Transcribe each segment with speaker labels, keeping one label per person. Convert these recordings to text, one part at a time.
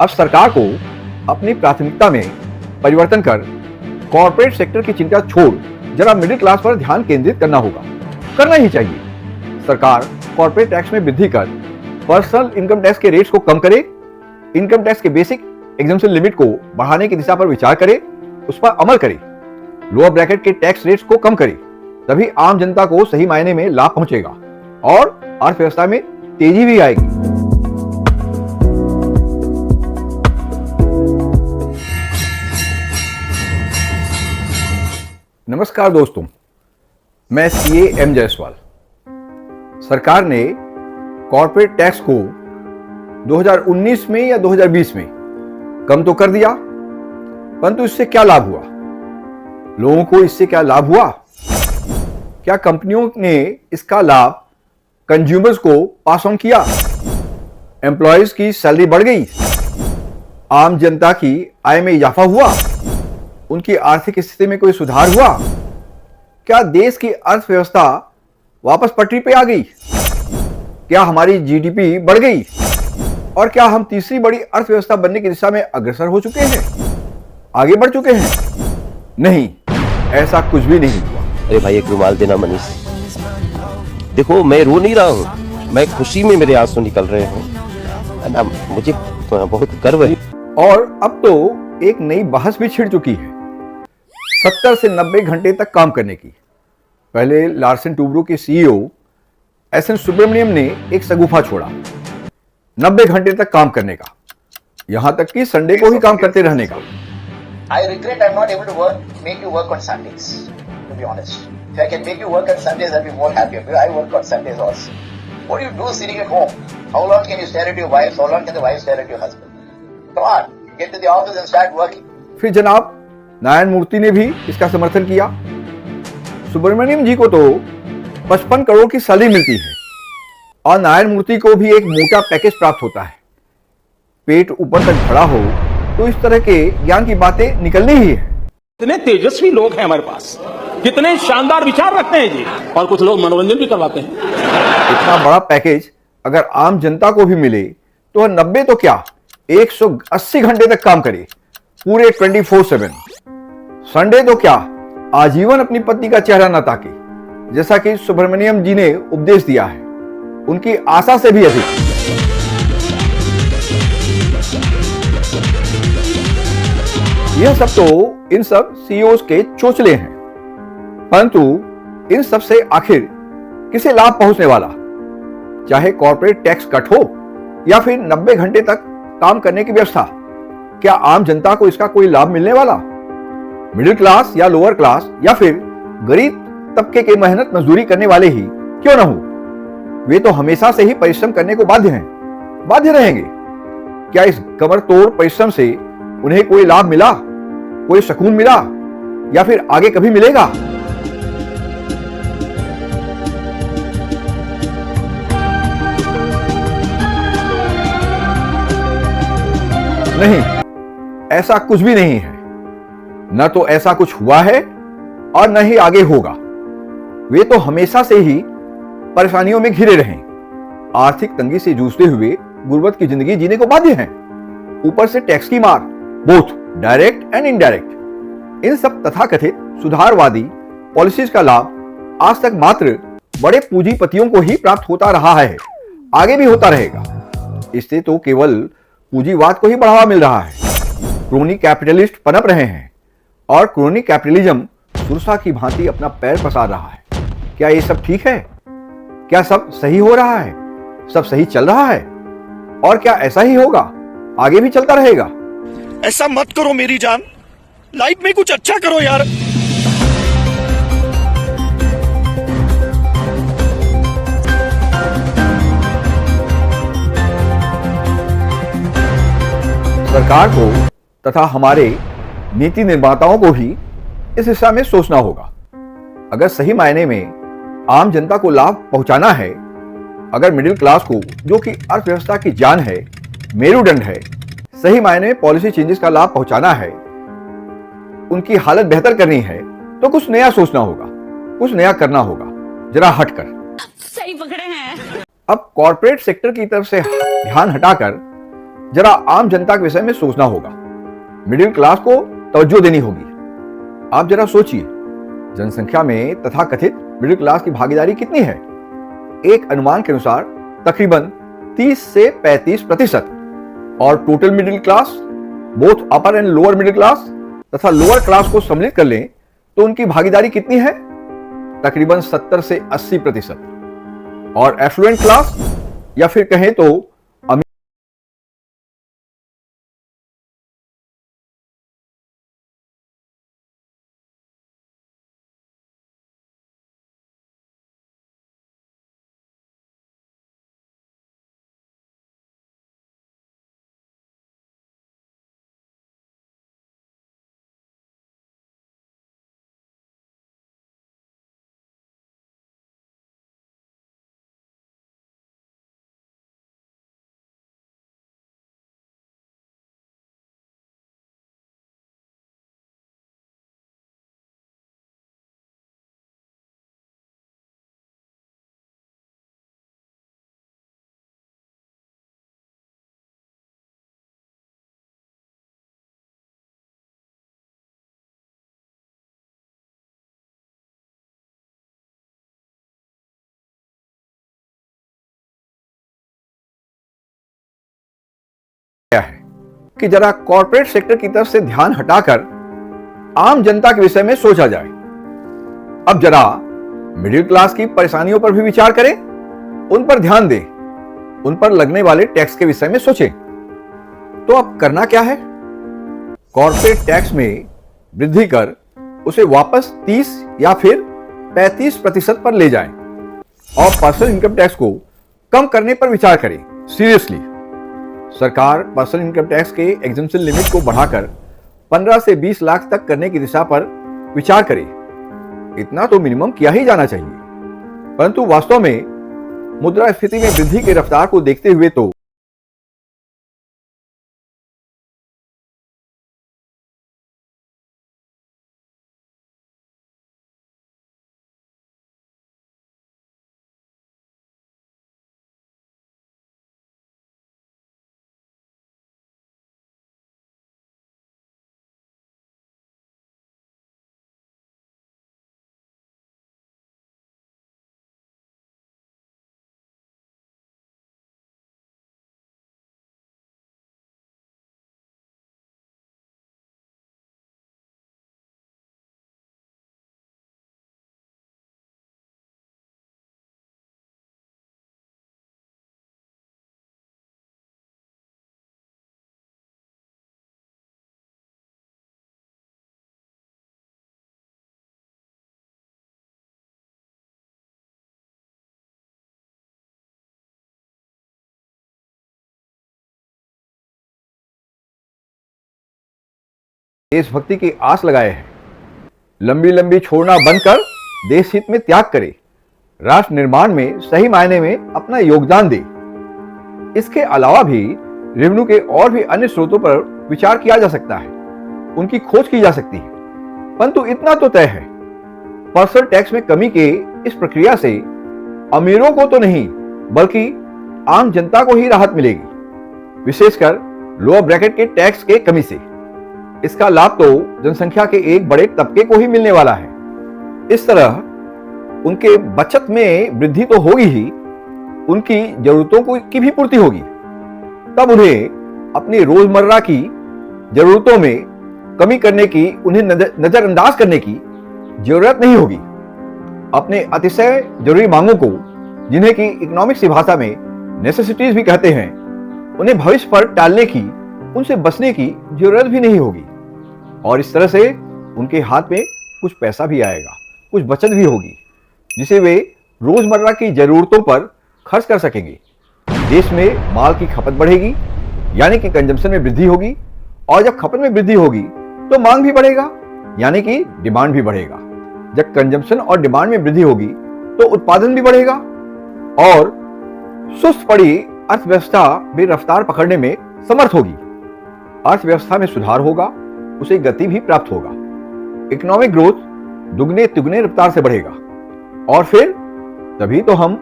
Speaker 1: अब सरकार को अपनी प्राथमिकता में परिवर्तन कर कॉर्पोरेट सेक्टर की चिंता छोड़ जरा मिडिल क्लास पर ध्यान केंद्रित करना होगा। करना ही चाहिए। सरकार कॉर्पोरेट टैक्स में वृद्धि कर पर्सनल इनकम टैक्स के रेट्स को कम करे, इनकम टैक्स के बेसिक एग्जम्पशन लिमिट को बढ़ाने की दिशा पर विचार करे, उस पर अमल करे, लोअर ब्रैकेट के टैक्स रेट्स को कम करे। तभी आम जनता को सही मायने में लाभ पहुंचेगा और अर्थव्यवस्था में तेजी भी आएगी। नमस्कार दोस्तों, मैं सीए एम जायसवाल। सरकार ने कॉर्पोरेट टैक्स को 2019 में या 2020 में कम तो कर दिया, परंतु इससे क्या लाभ हुआ? लोगों को इससे क्या लाभ हुआ? क्या कंपनियों ने इसका लाभ कंज्यूमर्स को पास ऑन किया? एम्प्लॉयज की सैलरी बढ़ गई? आम जनता की आय में इजाफा हुआ? उनकी आर्थिक स्थिति में कोई सुधार हुआ? क्या देश की अर्थव्यवस्था वापस पटरी पे आ गई? क्या हमारी जीडीपी बढ़ गई? और क्या हम तीसरी बड़ी अर्थव्यवस्था बनने की दिशा में अग्रसर हो चुके हैं, आगे बढ़ चुके हैं? नहीं, ऐसा कुछ भी नहीं हुआ।
Speaker 2: अरे भाई एक रुमाल देना मनीष। देखो मैं रो नहीं रहा हूँ, मैं खुशी में मेरे आंसू निकल रहे हैं ना, मुझे बहुत गर्व है।
Speaker 1: और अब तो एक नई बहस भी छिड़ चुकी है 70 से 90 घंटे तक काम करने की। पहले लार्सन टूब्रो के सीईओ एस.एन. सुब्रमण्यम ने एक सगुफा छोड़ा 90 घंटे तक काम करने का, यहां तक कि संडे को ही काम करते रहने का।
Speaker 3: I regret I'm not able to make you work on Sundays, to be honest. If I can make you work on Sundays, I'll be more happier. Because I work on Sundays also. What do you do sitting at home? How long can you stare at your wife? How long can the wife stare at your husband? Come on, get to the office and start working.
Speaker 1: फिर जनाब नारायण मूर्ति ने भी इसका समर्थन किया। सुब्रमण्यम जी को तो 55 करोड़ की सैलरी मिलती है और नारायण मूर्ति को भी एक मोटा पैकेज प्राप्त होता है। पेट ऊपर तक भरा हो तो इस तरह के ज्ञान की बातें निकलनी ही है।
Speaker 4: कितने तेजस्वी लोग हैं हमारे पास, कितने शानदार विचार रखते हैं जी, और कुछ लोग मनोरंजन भी करवाते हैं।
Speaker 1: इतना बड़ा पैकेज अगर आम जनता को भी मिले तो 90 तो क्या 180 घंटे तक काम करे, पूरे 24/7। संडे तो क्या आजीवन अपनी पत्नी का चेहरा न ताके, जैसा कि सुब्रमण्यम जी ने उपदेश दिया है, उनकी आशा से भी अधिक। यह सब तो इन सब सीईओज के चोचले हैं, परंतु इन सब से आखिर किसे लाभ पहुंचने वाला? चाहे कॉर्पोरेट टैक्स कट हो या फिर 90 घंटे तक काम करने की व्यवस्था, क्या आम जनता को इसका कोई लाभ मिलने वाला? मिडिल क्लास या लोअर क्लास या फिर गरीब तबके के मेहनत मजदूरी करने वाले ही क्यों न हो, वे तो हमेशा से ही परिश्रम करने को बाध्य हैं, बाध्य रहेंगे। क्या इस कमर तोड़ परिश्रम से उन्हें कोई लाभ मिला, कोई सुकून मिला या फिर आगे कभी मिलेगा? नहीं, ऐसा कुछ भी नहीं है। न तो ऐसा कुछ हुआ है और न ही आगे होगा। वे तो हमेशा से ही परेशानियों में घिरे रहे, आर्थिक तंगी से जूझते हुए गुर्बत की जिंदगी जीने को बाध्य हैं। ऊपर से टैक्स की मार, बोथ डायरेक्ट एंड इनडायरेक्ट। इन सब तथाकथित सुधारवादी पॉलिसीज का लाभ आज तक मात्र बड़े पूंजीपतियों को ही प्राप्त होता रहा है, आगे भी होता रहेगा। इससे तो केवल पूंजीवाद को ही बढ़ावा मिल रहा है। क्रोनी कैपिटलिस्ट पनप रहे हैं और क्रोनी कैपिटलिज्म सुरसा की भांति अपना पैर पसार रहा है। क्या ये सब ठीक है? क्या सब सही हो रहा है? सब सही चल रहा है? और क्या ऐसा ही होगा, आगे भी चलता रहेगा?
Speaker 5: ऐसा मत करो मेरी जान, लाइफ में कुछ अच्छा करो यार।
Speaker 1: सरकार को तथा हमारे नीति निर्माताओं को भी इस दिशा में सोचना होगा। अगर सही मायने में आम जनता को लाभ पहुंचाना है, अगर मिडिल क्लास को, जो कि अर्थव्यवस्था की जान है, मेरुदंड है, सही मायने में पॉलिसी चेंजेस का लाभ पहुंचाना है, उनकी हालत बेहतर करनी है, तो कुछ नया सोचना होगा, कुछ नया करना होगा, जरा हटकर।
Speaker 6: सही पकड़े हैं।
Speaker 1: अब कॉर्पोरेट सेक्टर की तरफ से ध्यान हटाकर जरा आम जनता के विषय में सोचना होगा, मिडिल क्लास को तवज्जो देनी होगी। आप जरा सोचिए, जनसंख्या में तथाकथित मिडिल क्लास की भागीदारी कितनी है? एक अनुमान के अनुसार तकरीबन 30 से 35%। और total middle class, both upper and lower middle class तथा लोअर क्लास को सम्मिलित कर लें तो उनकी भागीदारी कितनी है? तकरीबन 70 से 80%। और एफ्लुएंट क्लास या फिर कहें तो है कि जरा कॉर्पोरेट सेक्टर की तरफ से ध्यान हटाकर आम जनता के विषय में सोचा जाए। अब जरा मिडिल क्लास की परेशानियों पर भी विचार करें, उन पर ध्यान दें, उन पर लगने वाले टैक्स के विषय में सोचें। तो अब करना क्या है? कॉर्पोरेट टैक्स में वृद्धि कर उसे वापस 30 या फिर 35% पर ले जाएं और पर्सनल इनकम टैक्स को कम करने पर विचार करें। सीरियसली, सरकार पर्सनल इनकम टैक्स के एग्जम्पशन लिमिट को बढ़ाकर 15 से 20 लाख तक करने की दिशा पर विचार करे। इतना तो मिनिमम किया ही जाना चाहिए, परंतु वास्तव में मुद्रास्फीति में वृद्धि की रफ्तार को देखते हुए तो देशभक्ति की आस लगाए हैं। लंबी लंबी छोड़ना बंद कर देश हित में त्याग करे, राष्ट्र निर्माण में सही मायने में अपना योगदान दे। इसके अलावा भी रेवेन्यू के और भी अन्य स्रोतों पर विचार किया जा सकता है, उनकी खोज की जा सकती है। परंतु इतना तो तय है, पर्सनल टैक्स में कमी के इस प्रक्रिया से अमीरों को तो नहीं बल्कि आम जनता को ही राहत मिलेगी, विशेषकर लोअर ब्रैकेट के टैक्स के कमी से। इसका लाभ तो जनसंख्या के एक बड़े तबके को ही मिलने वाला है। इस तरह उनके बचत में वृद्धि तो होगी ही, उनकी जरूरतों की भी पूर्ति होगी। तब उन्हें अपनी रोजमर्रा की जरूरतों में कमी करने की, उन्हें नजरअंदाज करने की जरूरत नहीं होगी। अपने अतिशय जरूरी मांगों को, जिन्हें कि इकोनॉमिक्स की भाषा में नेसेसिटीज भी कहते हैं, उन्हें भविष्य पर टालने की, उनसे बचने की जरूरत भी नहीं होगी। और इस तरह से उनके हाथ में कुछ पैसा भी आएगा, कुछ बचत भी होगी, जिसे वे रोजमर्रा की जरूरतों पर खर्च कर सकेंगे। देश में माल की खपत बढ़ेगी, यानी कि कंजम्पशन में वृद्धि होगी, और जब खपत में वृद्धि होगी तो मांग भी बढ़ेगा, यानी कि डिमांड भी बढ़ेगा। जब कंजम्पशन और डिमांड में वृद्धि होगी तो उत्पादन भी बढ़ेगा, और सुस्त पड़ी अर्थव्यवस्था भी रफ्तार पकड़ने में समर्थ होगी। अर्थव्यवस्था में सुधार होगा, उसे गति भी प्राप्त होगा। इकोनॉमिक ग्रोथ दुगने तिगुने रफ्तार से बढ़ेगा, और फिर तभी तो हम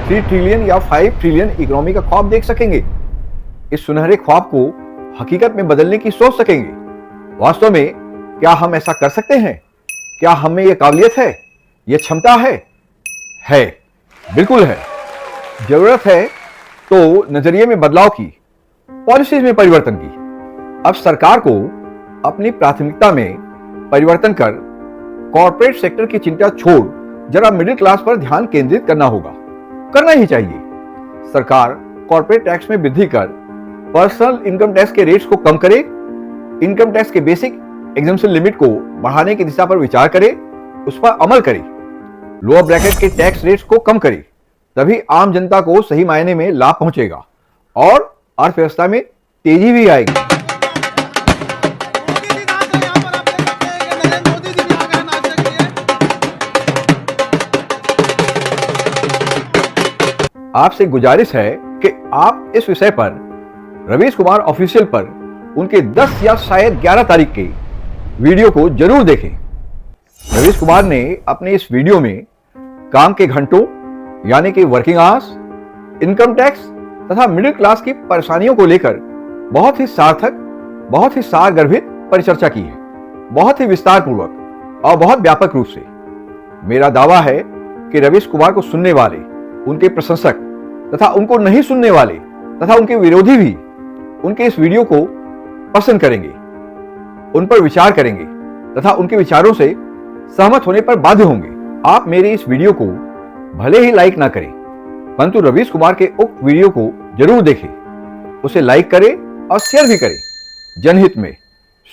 Speaker 1: 3 ट्रिलियन या 5 ट्रिलियन इकोनॉमी का ख्वाब देख सकेंगे। इस सुनहरे ख्वाब को हकीकत में बदलने की सोच सकेंगे। वास्तव में क्या हम ऐसा कर सकते हैं? क्या हम में यह काबिलियत है, यह क्षमता है? बिल्कुल है। जरूरत है तो नजरिए में बदलाव की, पॉलिसीज में परिवर्तन की। अब सरकार को अपनी प्राथमिकता में परिवर्तन कर कॉर्पोरेट सेक्टर की चिंता छोड़ जरा मिडिल क्लास पर ध्यान केंद्रित करना होगा, करना ही चाहिए। सरकार कॉर्पोरेट टैक्स में वृद्धि कर पर्सनल इनकम टैक्स के रेट्स को कम करे, इनकम टैक्स के बेसिक एग्जम्पशन लिमिट को बढ़ाने की दिशा पर विचार करे, उस पर अमल करे, लोअर ब्रैकेट के टैक्स रेट्स को कम करे। तभी आम जनता को सही मायने में लाभ पहुंचेगा और अर्थव्यवस्था में तेजी भी आएगी। आपसे गुजारिश है कि आप इस विषय पर रवीश कुमार ऑफिशियल पर उनके 10 या शायद 11 तारीख के वीडियो को जरूर देखें। रवीश कुमार ने अपने इस वीडियो में काम के घंटों यानी कि वर्किंग आवर्स, इनकम टैक्स तथा मिडिल क्लास की परेशानियों को लेकर बहुत ही सार्थक, बहुत ही सारगर्भित परिचर्चा की है, बहुत ही विस्तार पूर्वक और बहुत व्यापक रूप से। मेरा दावा है कि रवीश कुमार को सुनने वाले, उनके प्रशंसक तथा उनको नहीं सुनने वाले तथा उनके विरोधी भी उनके इस वीडियो को पसंद करेंगे, उन पर विचार करेंगे तथा उनके विचारों से सहमत होने पर बाध्य होंगे। आप मेरे इस वीडियो को भले ही लाइक ना करें, परंतु रवीश कुमार के उक्त वीडियो को जरूर देखें, उसे लाइक करें और शेयर भी करें, जनहित में,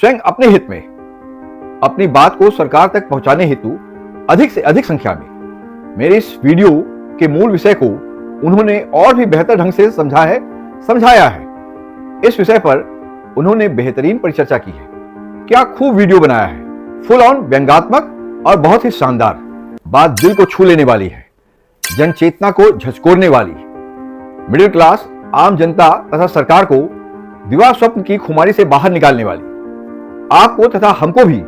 Speaker 1: स्वयं अपने हित में, अपनी बात को सरकार तक पहुंचाने हेतु अधिक से अधिक संख्या में। मेरे इस वीडियो के मूल विषय को उन्होंने और भी बेहतर ढंग से समझाया है। इस विषय पर उन्होंने बेहतरीन परिचर्चा की है। क्या खूब वीडियो बनाया है, फुल ऑन व्यंग्यात्मक और बहुत ही शानदार। बात दिल को छू लेने वाली है, जनचेतना को झकझोरने वाली, मिडिल क्लास, आम जनता तथा सरकार को दिवा स्वप्न की खुमारी से बाहर निकालने वाली, आपको तथा हमको भी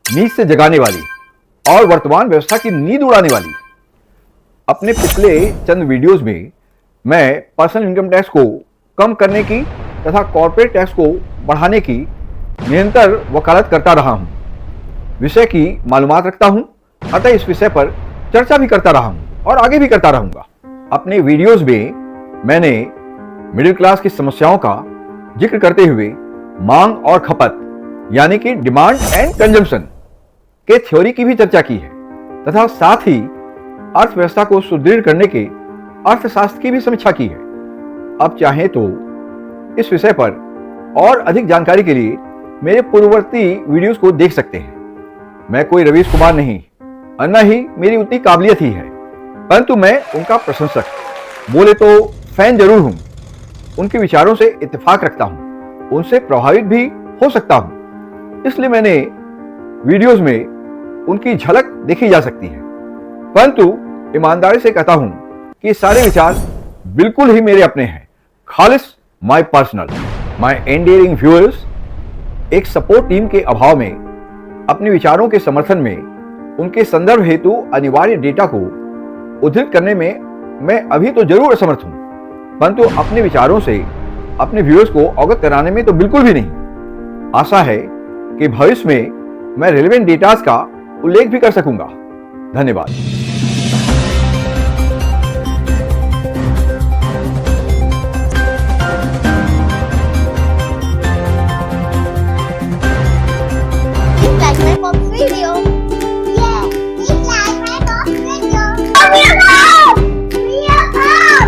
Speaker 1: नींद से जगाने वाली और वर्तमान व्यवस्था की नींद उड़ाने वाली। अपने पिछले चंद वीडियोस में मैं पर्सनल इनकम टैक्स को कम करने की तथा कॉर्पोरेट टैक्स को बढ़ाने की निरंतर वकालत करता रहा हूं, विषय की मालूमात रखता हूं, अतः इस विषय पर चर्चा भी करता रहा हूं और आगे भी करता रहूंगा। अपने वीडियोस में मैंने मिडिल क्लास की समस्याओं का जिक्र करते हुए मांग और खपत यानी कि डिमांड एंड कंजम्पशन के थ्योरी की भी चर्चा की है तथा साथ ही अर्थव्यवस्था को सुदृढ़ करने के अर्थशास्त्र की भी समीक्षा की है। अब चाहें तो इस विषय पर और अधिक जानकारी के लिए मेरे पूर्ववर्ती वीडियोस को देख सकते हैं। मैं कोई रवीश कुमार नहीं और न ही मेरी उतनी काबिलियत ही है, परंतु मैं उनका प्रशंसक, बोले तो फैन जरूर हूं। उनके विचारों से इत्तेफाक रखता हूं, उनसे प्रभावित भी हो सकता हूं, इसलिए मैंने वीडियोस में उनकी झलक देखी जा सकती है। परंतु ईमानदारी से कहता हूं कि सारे विचार बिल्कुल ही मेरे अपने हैं, खालिस my personal. My endearing viewers, एक सपोर्ट टीम के अभाव में अपने विचारों के समर्थन में उनके संदर्भ हेतु अनिवार्य डेटा को उद्धृत करने में मैं अभी तो जरूर असमर्थ हूं, परंतु अपने विचारों से अपने व्यूअर्स को अवगत कराने में तो बिल्कुल भी नहीं। आशा है कि भविष्य में मैं रेलेवेंट डेटास का उल्लेख भी कर सकूंगा। धन्यवाद।